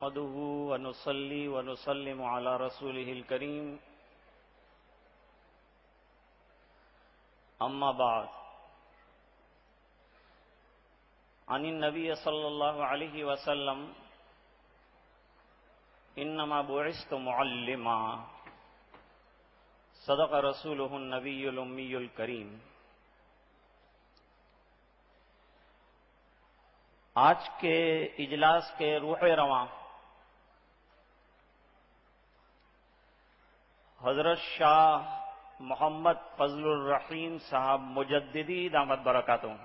نحمده ونصلي ونسلم على رسوله الكريم أما بعد عن النبي صلى الله عليه وسلم إنما بعثت معلما صدق رسوله النبي الأمي الكريم۔ آج کے اجلاس کے روح رواں حضرت شاہ محمد فضل الرحیم صاحب مجددی دامت برکاتہم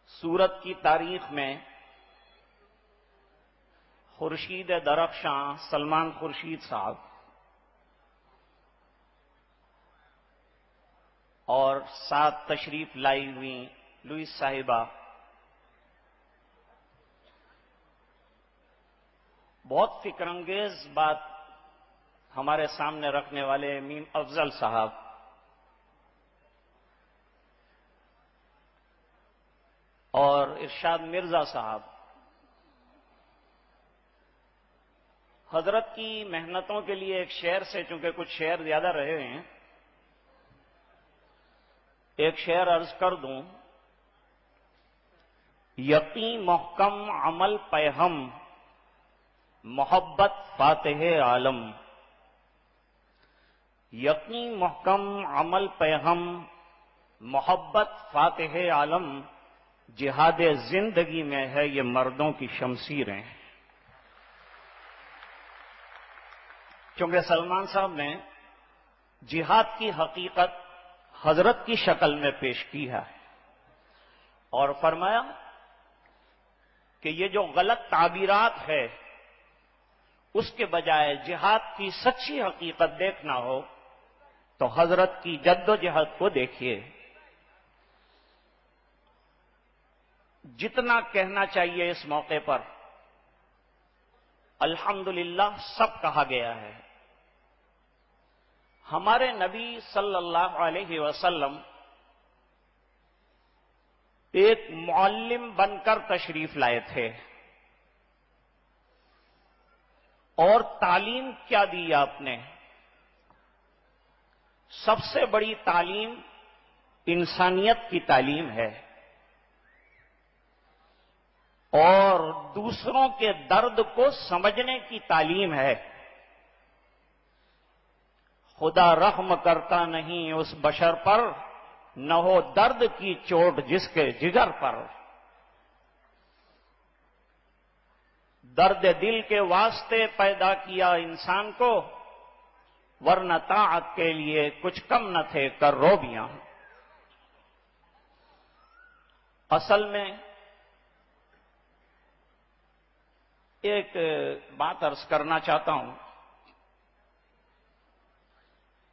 سورت کی تاریخ میں خورشید درخشاں سلمان خورشید صاحب اور ساتھ تشریف لائی ہوئی لوئس صاحبہ بہت فکر انگیز بات ہمارے سامنے رکھنے والے میم افضل صاحب اور ارشاد مرزا صاحب حضرت کی محنتوں کے لیے ایک شعر سے، چونکہ کچھ شعر زیادہ رہے ہیں، ایک شعر عرض کر دوں۔ یقین محکم عمل پہ ہم محبت فاتح عالم، یقین محکم عمل پہ ہم محبت فاتح عالم، جہاد زندگی میں ہے یہ مردوں کی شمشیریں۔ چونکہ سلمان صاحب نے جہاد کی حقیقت حضرت کی شکل میں پیش کی ہے اور فرمایا کہ یہ جو غلط تعبیرات ہے اس کے بجائے جہاد کی سچی حقیقت دیکھنا ہو تو حضرت کی جد و جہد کو دیکھیے۔ جتنا کہنا چاہیے اس موقع پر الحمدللہ سب کہا گیا ہے۔ ہمارے نبی صلی اللہ علیہ وسلم ایک معلم بن کر تشریف لائے تھے، اور تعلیم کیا دی آپ نے؟ سب سے بڑی تعلیم انسانیت کی تعلیم ہے، اور دوسروں کے درد کو سمجھنے کی تعلیم ہے۔ خدا رحم کرتا نہیں اس بشر پر، نہ ہو درد کی چوٹ جس کے جگر پر۔ درد دل کے واسطے پیدا کیا انسان کو، ورنہ طاعت کے لیے کچھ کم نہ تھے کروبیاں۔ اصل میں ایک بات عرض کرنا چاہتا ہوں۔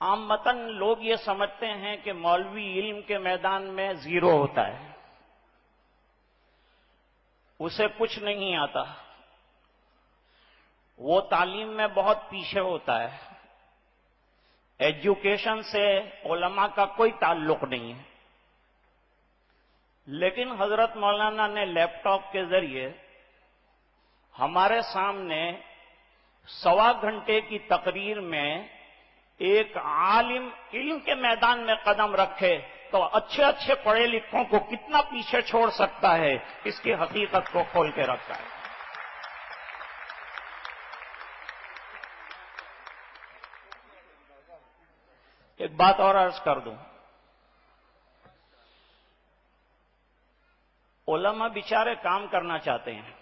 عامتاً لوگ یہ سمجھتے ہیں کہ مولوی علم کے میدان میں زیرو ہوتا ہے، اسے کچھ نہیں آتا، وہ تعلیم میں بہت پیچھے ہوتا ہے، ایجوکیشن سے علماء کا کوئی تعلق نہیں ہے۔ لیکن حضرت مولانا نے لیپ ٹاپ کے ذریعے ہمارے سامنے 1.25 گھنٹے کی تقریر میں ایک عالم علم کے میدان میں قدم رکھے تو اچھے اچھے پڑھے لکھوں کو کتنا پیچھے چھوڑ سکتا ہے، اس کی حقیقت کو کھول کے رکھا ہے۔ ایک بات اور عرض کر دوں، علماء بیچارے کام کرنا چاہتے ہیں،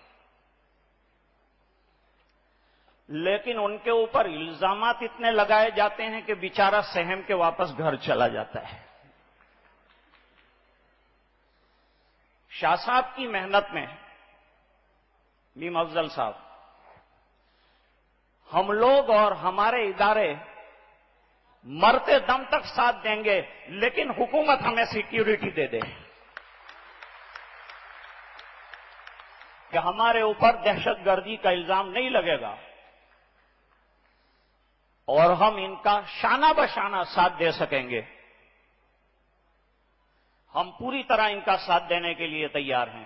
لیکن ان کے اوپر الزامات اتنے لگائے جاتے ہیں کہ بیچارہ سہم کے واپس گھر چلا جاتا ہے۔ شاہ صاحب کی محنت میں میم افضل صاحب، ہم لوگ اور ہمارے ادارے مرتے دم تک ساتھ دیں گے، لیکن حکومت ہمیں سیکیورٹی دے دے کہ ہمارے اوپر دہشت گردی کا الزام نہیں لگے گا، اور ہم ان کا شانہ بشانہ ساتھ دے سکیں گے۔ ہم پوری طرح ان کا ساتھ دینے کے لیے تیار ہیں۔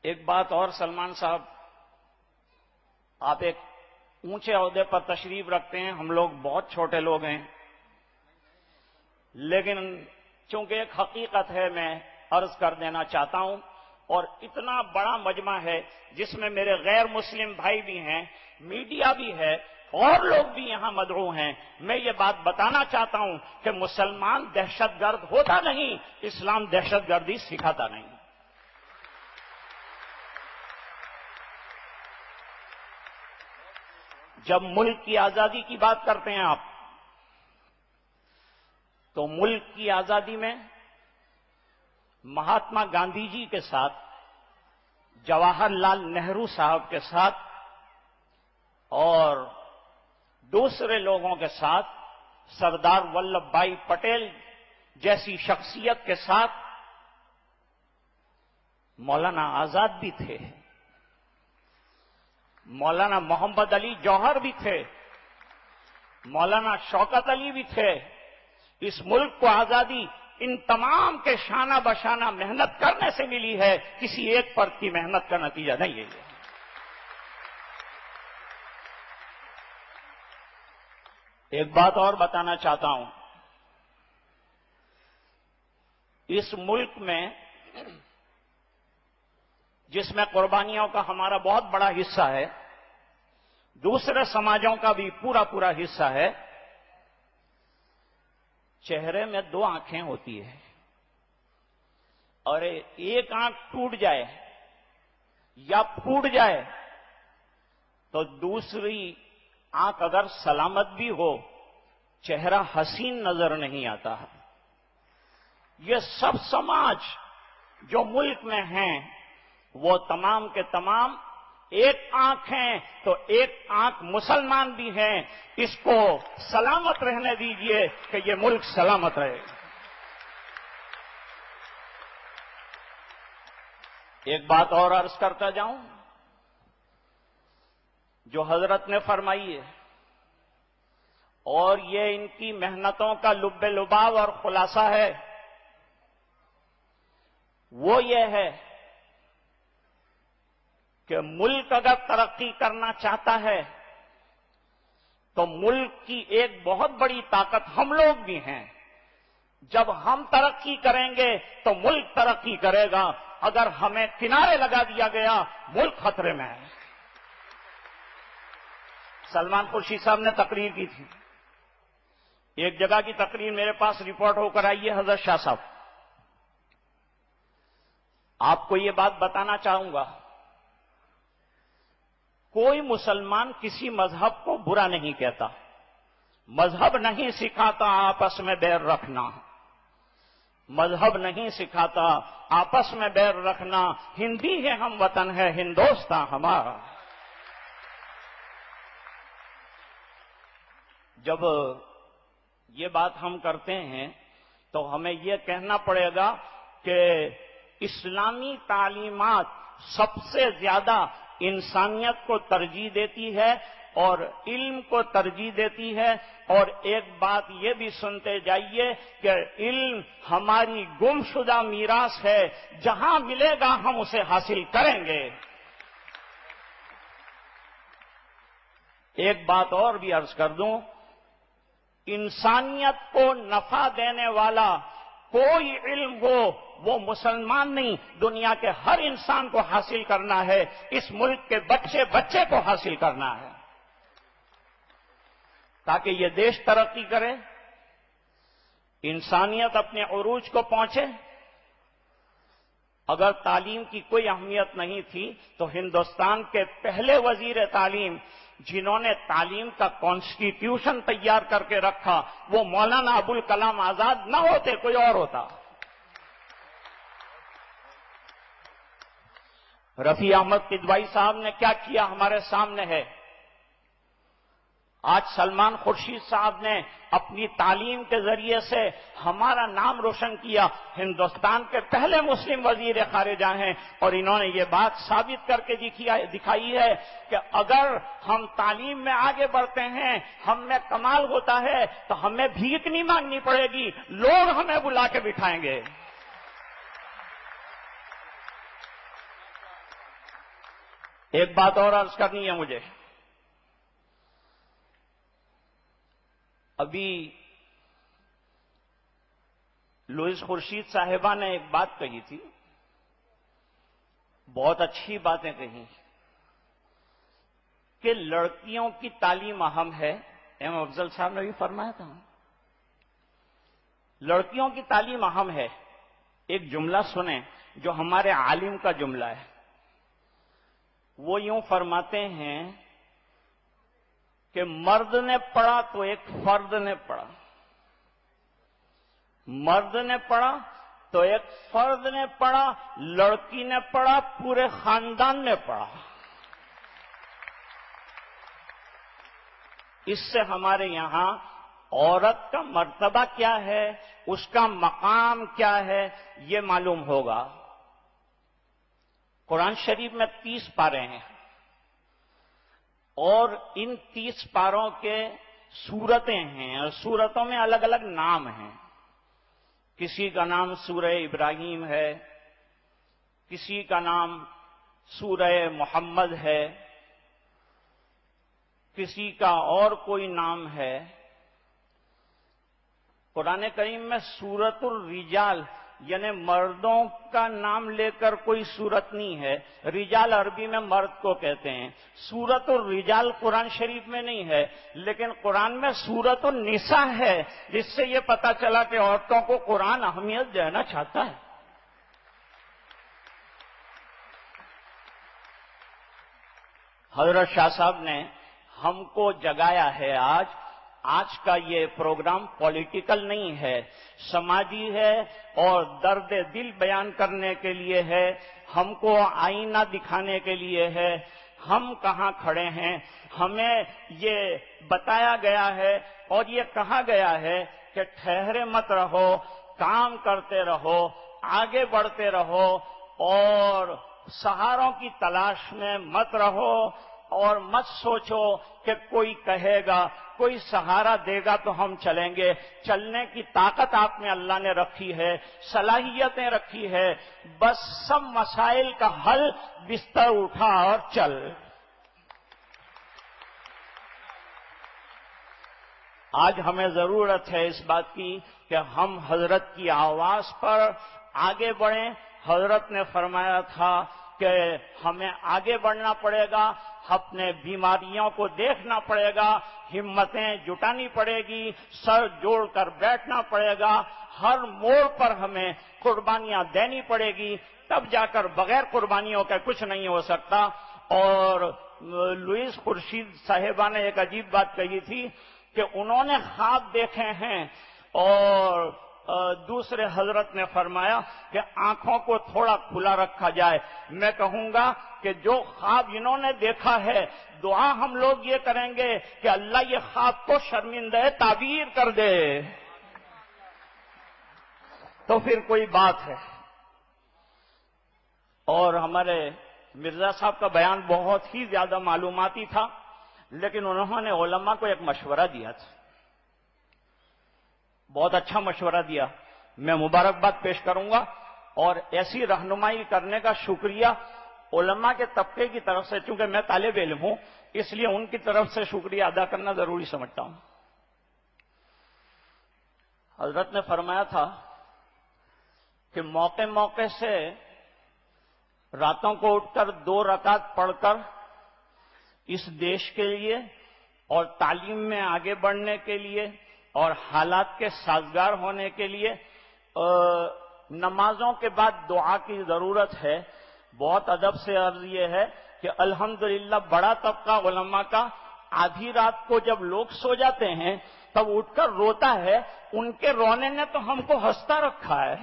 ایک بات اور سلمان صاحب، آپ ایک اونچے عہدے پر تشریف رکھتے ہیں، ہم لوگ بہت چھوٹے لوگ ہیں، لیکن چونکہ ایک حقیقت ہے میں عرض کر دینا چاہتا ہوں، اور اتنا بڑا مجمع ہے جس میں میرے غیر مسلم بھائی بھی ہیں، میڈیا بھی ہے، اور لوگ بھی یہاں مدعو ہیں. میں یہ بات بتانا چاہتا ہوں کہ مسلمان دہشت گرد ہوتا نہیں، اسلام دہشت گردی سکھاتا نہیں. جب ملک کی آزادی کی بات کرتے ہیں آپ، تو ملک کی آزادی میں مہاتما گاندھی جی کے ساتھ، جواہر لال نہرو صاحب کے ساتھ اور دوسرے لوگوں کے ساتھ، سردار ولبھ بھائی پٹیل جیسی شخصیت کے ساتھ مولانا آزاد بھی تھے، مولانا محمد علی جوہر بھی تھے، مولانا شوکت علی بھی تھے. اس ملک کو آزادی ان تمام کے شانہ بشانہ محنت کرنے سے ملی ہے، کسی ایک فرد کی محنت کا نتیجہ نہیں ہے یہ. ایک بات اور بتانا چاہتا ہوں، اس ملک میں جس میں قربانیوں کا ہمارا بہت بڑا حصہ ہے، دوسرے سماجوں کا بھی پورا پورا حصہ ہے، چہرے میں دو آنکھیں ہوتی ہے، اور ایک آنکھ ٹوٹ جائے یا پھوٹ جائے تو دوسری آنکھ اگر سلامت بھی ہو، چہرہ حسین نظر نہیں آتا. یہ سب سماج جو ملک میں ہیں وہ تمام کے تمام ایک آنکھ ہیں، تو ایک آنکھ مسلمان بھی ہیں. اس کو سلامت رہنے دیجئے کہ یہ ملک سلامت رہے. ایک بات اور عرض کرتا جاؤں جو حضرت نے فرمائی ہے، اور یہ ان کی محنتوں کا لب لباب اور خلاصہ ہے، وہ یہ ہے کہ ملک اگر ترقی کرنا چاہتا ہے تو ملک کی ایک بہت بڑی طاقت ہم لوگ بھی ہیں. جب ہم ترقی کریں گے تو ملک ترقی کرے گا. اگر ہمیں کنارے لگا دیا گیا، ملک خطرے میں ہے. سلمان خورشید صاحب نے تقریر کی تھی، ایک جگہ کی تقریر میرے پاس رپورٹ ہو کر آئی ہے حضرت شاہ صاحب. آپ کو یہ بات بتانا چاہوں گا، کوئی مسلمان کسی مذہب کو برا نہیں کہتا، مذہب نہیں سکھاتا آپس میں بیر رکھنا، مذہب نہیں سکھاتا آپس میں بیر رکھنا. ہندی ہے ہم وطن ہے ہندوستاں ہمارا. جب یہ بات ہم کرتے ہیں تو ہمیں یہ کہنا پڑے گا کہ اسلامی تعلیمات سب سے زیادہ انسانیت کو ترجیح دیتی ہے اور علم کو ترجیح دیتی ہے. اور ایک بات یہ بھی سنتے جائیے کہ علم ہماری گمشدہ میراث ہے، جہاں ملے گا ہم اسے حاصل کریں گے. ایک بات اور بھی عرض کر دوں، انسانیت کو نفع دینے والا کوئی علم ہو وہ مسلمان نہیں، دنیا کے ہر انسان کو حاصل کرنا ہے. اس ملک کے بچے بچے کو حاصل کرنا ہے تاکہ یہ دیش ترقی کرے، انسانیت اپنے عروج کو پہنچے. اگر تعلیم کی کوئی اہمیت نہیں تھی تو ہندوستان کے پہلے وزیر تعلیم جنہوں نے تعلیم کا کانسٹیٹیوشن تیار کر کے رکھا وہ مولانا ابوالکلام آزاد نہ ہوتے، کوئی اور ہوتا. رفیع احمد قدوائی صاحب نے کیا کیا ہمارے سامنے ہے. آج سلمان خورشید صاحب نے اپنی تعلیم کے ذریعے سے ہمارا نام روشن کیا. ہندوستان کے پہلے مسلم وزیر خارجہ ہیں اور انہوں نے یہ بات ثابت کر کے دکھائی ہے کہ اگر ہم تعلیم میں آگے بڑھتے ہیں، ہم میں کمال ہوتا ہے تو ہمیں بھیک نہیں مانگنی پڑے گی، لوگ ہمیں بلا کے بٹھائیں گے. ایک بات اور عرض کرنی ہے مجھے. ابھی لوئس خورشید صاحبہ نے ایک بات کہی تھی، بہت اچھی باتیں کہیں کہ لڑکیوں کی تعلیم اہم ہے. ایم افضل صاحب نے بھی فرمایا تھا لڑکیوں کی تعلیم اہم ہے. ایک جملہ سنیں جو ہمارے عالم کا جملہ ہے. وہ یوں فرماتے ہیں کہ مرد نے پڑھا تو ایک فرد نے پڑھا، مرد نے پڑھا تو ایک فرد نے پڑھا، لڑکی نے پڑھا پورے خاندان نے پڑھا. اس سے ہمارے یہاں عورت کا مرتبہ کیا ہے، اس کا مقام کیا ہے، یہ معلوم ہوگا. قرآن شریف میں 30 پارے ہیں اور ان 30 پاروں کے سورتیں ہیں اور سورتوں میں الگ الگ نام ہیں. کسی کا نام سورہ ابراہیم ہے، کسی کا نام سورہ محمد ہے، کسی کا اور کوئی نام ہے. قرآن کریم میں سورۃ الرجال یعنی مردوں کا نام لے کر کوئی سورت نہیں ہے. رجال عربی میں مرد کو کہتے ہیں. سورۃ الرجال قرآن شریف میں نہیں ہے، لیکن قرآن میں سورۃ النساء ہے، جس سے یہ پتا چلا کہ عورتوں کو قرآن اہمیت دینا چاہتا ہے. حضرت شاہ صاحب نے ہم کو جگایا ہے. آج کا یہ پروگرام پولیٹیکل نہیں ہے، سماجی ہے اور درد دل بیان کرنے کے لیے ہے. ہم کو آئینہ دکھانے کے لیے ہے ہم کہاں کھڑے ہیں. ہمیں یہ بتایا گیا ہے اور یہ کہا گیا ہے کہ ٹھہرے مت رہو، کام کرتے رہو، آگے بڑھتے رہو اور سہاروں کی تلاش میں مت رہو اور مت سوچو کہ کوئی کہے گا، کوئی سہارا دے گا تو ہم چلیں گے. چلنے کی طاقت آپ میں اللہ نے رکھی ہے، صلاحیتیں رکھی ہے. بس سب مسائل کا حل بستر اٹھا اور چل. آج ہمیں ضرورت ہے اس بات کی کہ ہم حضرت کی آواز پر آگے بڑھیں. حضرت نے فرمایا تھا کہ ہمیں آگے بڑھنا پڑے گا، اپنے بیماریوں کو دیکھنا پڑے گا، ہمتیں جٹانی پڑے گی، سر جوڑ کر بیٹھنا پڑے گا. ہر موڑ پر ہمیں قربانیاں دینی پڑے گی، تب جا کر بغیر قربانیوں کے کچھ نہیں ہو سکتا. اور لوئس خورشید صاحبہ نے ایک عجیب بات کہی تھی کہ انہوں نے خواب دیکھے ہیں اور دوسرے حضرت نے فرمایا کہ آنکھوں کو تھوڑا کھلا رکھا جائے. میں کہوں گا کہ جو خواب انہوں نے دیکھا ہے، دعا ہم لوگ یہ کریں گے کہ اللہ یہ خواب کو شرمندہ تعبیر کر دے، تو پھر کوئی بات ہے. اور ہمارے مرزا صاحب کا بیان بہت ہی زیادہ معلوماتی تھا، لیکن انہوں نے علماء کو ایک مشورہ دیا تھا، بہت اچھا مشورہ دیا. میں مبارکباد پیش کروں گا اور ایسی رہنمائی کرنے کا شکریہ علماء کے طبقے کی طرف سے، چونکہ میں طالب علم ہوں اس لیے ان کی طرف سے شکریہ ادا کرنا ضروری سمجھتا ہوں. حضرت نے فرمایا تھا کہ موقع موقع سے راتوں کو اٹھ کر 2 رکعت پڑھ کر اس دیش کے لیے اور تعلیم میں آگے بڑھنے کے لیے اور حالات کے سازگار ہونے کے لیے نمازوں کے بعد دعا کی ضرورت ہے. بہت ادب سے عرض یہ ہے کہ الحمدللہ بڑا طبقہ علماء کا آدھی رات کو جب لوگ سو جاتے ہیں تب اٹھ کر روتا ہے. ان کے رونے نے تو ہم کو ہنستا رکھا ہے.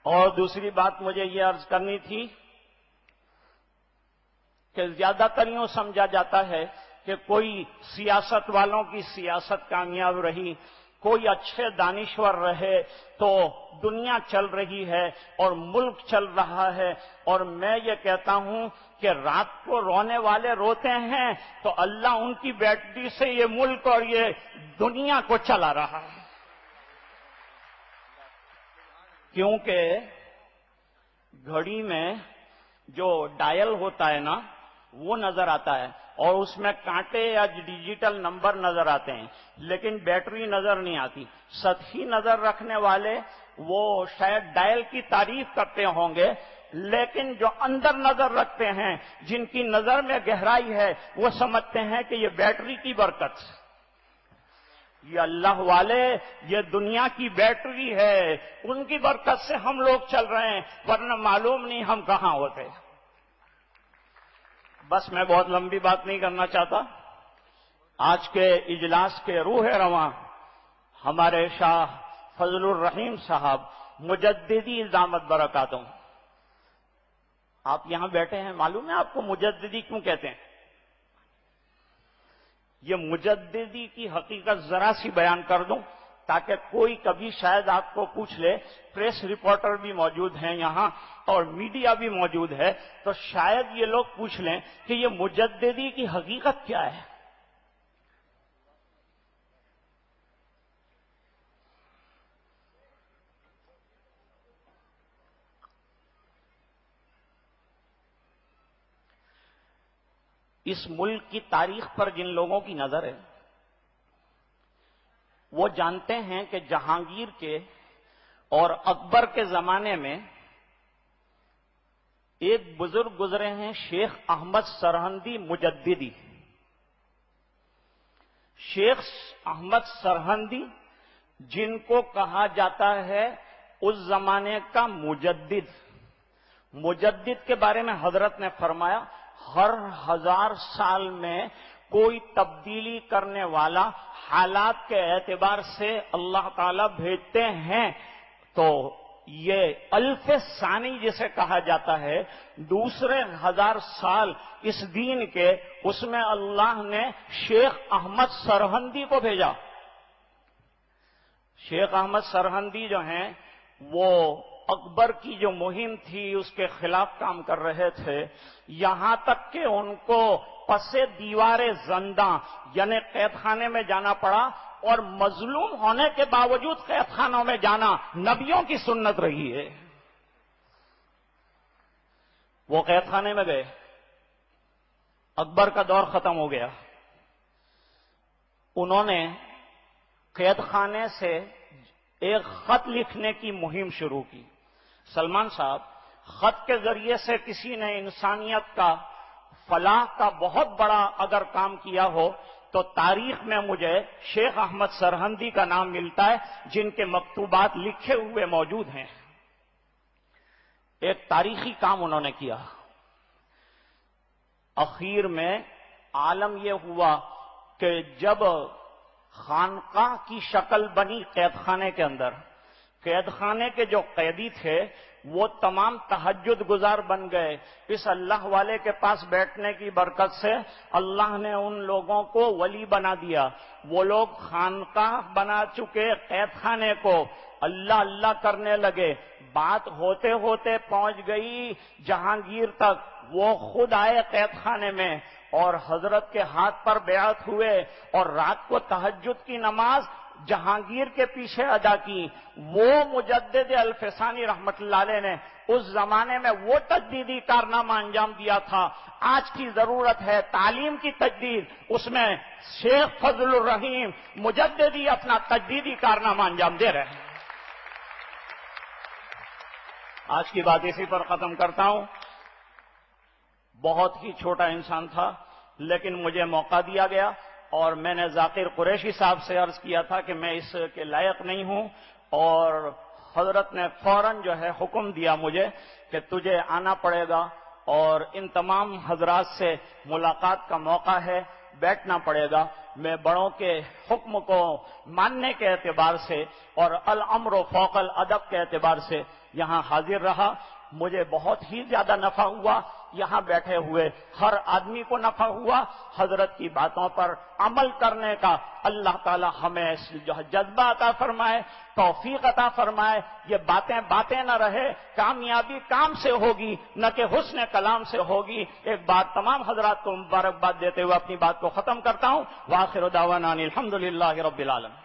اور دوسری بات مجھے یہ عرض کرنی تھی کہ زیادہ تر یوں سمجھا جاتا ہے کہ کوئی سیاست والوں کی سیاست کامیاب رہی، کوئی اچھے دانشور رہے تو دنیا چل رہی ہے اور ملک چل رہا ہے. اور میں یہ کہتا ہوں کہ رات کو رونے والے روتے ہیں تو اللہ ان کی بیٹری سے یہ ملک اور یہ دنیا کو چلا رہا ہے. کیونکہ گھڑی میں جو ڈائل ہوتا ہے نا وہ نظر آتا ہے اور اس میں کانٹے یا ڈیجیٹل نمبر نظر آتے ہیں، لیکن بیٹری نظر نہیں آتی۔ سطحی نظر رکھنے والے وہ شاید ڈائل کی تعریف کرتے ہوں گے، لیکن جو اندر نظر رکھتے ہیں، جن کی نظر میں گہرائی ہے، وہ سمجھتے ہیں کہ یہ بیٹری کی برکت، یہ اللہ والے، یہ دنیا کی بیٹری ہے، ان کی برکت سے ہم لوگ چل رہے ہیں، ورنہ معلوم نہیں ہم کہاں ہوتے۔ بس میں بہت لمبی بات نہیں کرنا چاہتا۔ آج کے اجلاس کے روح رواں ہمارے شاہ فضل الرحیم صاحب مجددی دامت برکاتہم، آپ یہاں بیٹھے ہیں، معلوم ہے آپ کو مجددی کیوں کہتے ہیں؟ یہ مجددی کی حقیقت ذرا سی بیان کر دوں تاکہ کوئی کبھی شاید آپ کو پوچھ لے، پریس رپورٹر بھی موجود ہیں یہاں اور میڈیا بھی موجود ہے، تو شاید یہ لوگ پوچھ لیں کہ یہ مجددی کی حقیقت کیا ہے۔ اس ملک کی تاریخ پر جن لوگوں کی نظر ہے وہ جانتے ہیں کہ جہانگیر کے اور اکبر کے زمانے میں ایک بزرگ گزرے ہیں، شیخ احمد سرہندی مجددی۔ شیخ احمد سرہندی جن کو کہا جاتا ہے اس زمانے کا مجدد۔ مجدد کے بارے میں حضرت نے فرمایا ہر 1000 سال میں کوئی تبدیلی کرنے والا حالات کے اعتبار سے اللہ تعالیٰ بھیجتے ہیں، تو یہ الف ثانی جسے کہا جاتا ہے، دوسرے 1000 سال اس دین کے، اس میں اللہ نے شیخ احمد سرہندی کو بھیجا۔ شیخ احمد سرہندی جو ہیں وہ اکبر کی جو مہم تھی اس کے خلاف کام کر رہے تھے، یہاں تک کہ ان کو پس دیوار زنداں یعنی قید خانے میں جانا پڑا، اور مظلوم ہونے کے باوجود قید خانوں میں جانا نبیوں کی سنت رہی ہے۔ وہ قید خانے میں گئے، اکبر کا دور ختم ہو گیا، انہوں نے قید خانے سے ایک خط لکھنے کی مہم شروع کی۔ سلمان صاحب، خط کے ذریعے سے کسی نے انسانیت کا فلاح کا بہت بڑا اگر کام کیا ہو تو تاریخ میں مجھے شیخ احمد سرہندی کا نام ملتا ہے، جن کے مکتوبات لکھے ہوئے موجود ہیں۔ ایک تاریخی کام انہوں نے کیا۔ اخیر میں عالم یہ ہوا کہ جب خانقاہ کی شکل بنی قید خانے کے اندر، قید خانے کے جو قیدی تھے وہ تمام تہجد گزار بن گئے۔ اس اللہ والے کے پاس بیٹھنے کی برکت سے اللہ نے ان لوگوں کو ولی بنا دیا۔ وہ لوگ خانقاہ بنا چکے قید خانے کو اللہ اللہ کرنے لگے۔ بات ہوتے ہوتے پہنچ گئی جہانگیر تک، وہ خود آئے قید خانے میں اور حضرت کے ہاتھ پر بیعت ہوئے اور رات کو تہجد کی نماز جہانگیر کے پیچھے ادا کی۔ وہ مجدد الفسانی رحمت اللہ علیہ نے اس زمانے میں وہ تجدیدی کارنامہ انجام دیا تھا۔ آج کی ضرورت ہے تعلیم کی تجدید، اس میں شیخ فضل الرحیم مجددی اپنا تجدیدی کارنامہ انجام دے رہے ہیں۔ آج کی بات اسی پر ختم کرتا ہوں۔ بہت ہی چھوٹا انسان تھا لیکن مجھے موقع دیا گیا اور میں نے ذاکر قریشی صاحب سے عرض کیا تھا کہ میں اس کے لائق نہیں ہوں، اور حضرت نے فوراً جو ہے حکم دیا مجھے کہ تجھے آنا پڑے گا اور ان تمام حضرات سے ملاقات کا موقع ہے، بیٹھنا پڑے گا۔ میں بڑوں کے حکم کو ماننے کے اعتبار سے اور الامر فوق الادب کے اعتبار سے یہاں حاضر رہا۔ مجھے بہت ہی زیادہ نفع ہوا، یہاں بیٹھے ہوئے ہر آدمی کو نفع ہوا۔ حضرت کی باتوں پر عمل کرنے کا اللہ تعالی ہمیں جو جذبہ عطا فرمائے، توفیق عطا فرمائے۔ یہ باتیں باتیں نہ رہے، کامیابی کام سے ہوگی نہ کہ حسن کلام سے ہوگی۔ ایک بار تمام حضرات کو مبارکباد دیتے ہوئے اپنی بات کو ختم کرتا ہوں۔ وآخر دعوانا ان الحمدللہ رب العالمین۔